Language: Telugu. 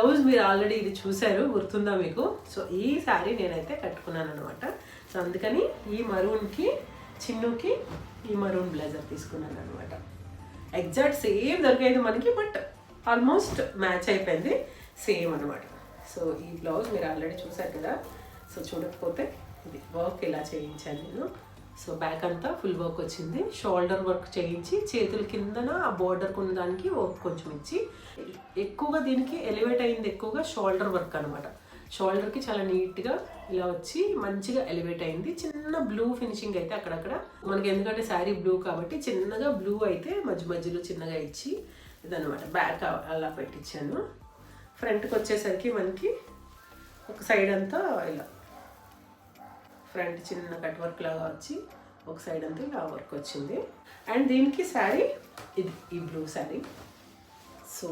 బ్లౌజ్ మీరు ఆల్రెడీ ఇది చూసారు, గుర్తుందా మీకు? సో ఈ శారీ నేనైతే కట్టుకున్నాను అనమాట. సో అందుకని ఈ మరూన్కి చిన్నుకి ఈ మరూన్ బ్లేజర్ తీసుకున్నాను అనమాట. ఎగ్జాక్ట్ సేమ్ దొరికేది మనకి, బట్ ఆల్మోస్ట్ మ్యాచ్ అయిపోయింది, సేమ్ అనమాట. సో ఈ బ్లౌజ్ మీరు ఆల్రెడీ చూసారు కదా. సో చూడకపోతే ఇది వర్క్ ఇలా చేయించాను నేను. సో బ్యాక్ అంతా ఫుల్ వర్క్ వచ్చింది, షోల్డర్ వర్క్ చేయించి చేతుల కిందన ఆ బోర్డర్ ఉన్న దానికి వర్క్ కొంచెం ఇచ్చి, ఎక్కువగా దీనికి ఎలివేట్ అయింది ఎక్కువగా షోల్డర్ వర్క్ అనమాట. షోల్డర్కి చాలా నీట్గా ఇలా వచ్చి మంచిగా ఎలివేట్ అయింది. చిన్న బ్లూ ఫినిషింగ్ అయితే అక్కడక్కడ మనకి, ఎందుకంటే శారీ బ్లూ కాబట్టి చిన్నగా బ్లూ అయితే మధ్య మధ్యలో చిన్నగా ఇచ్చి ఇదనమాట. బ్యాక్ అలా పెట్టించాను. ఫ్రంట్కి వచ్చేసరికి మనకి ఒక సైడ్ అంతా ఇలా ఫ్రంట్ చిన్న కట్ వర్క్ లాగా వచ్చి ఒక సైడ్ అంతా ఇలా వర్క్ వచ్చింది. అండ్ దీనికి శారీ ఇది ఈ బ్లూ శారీ. సో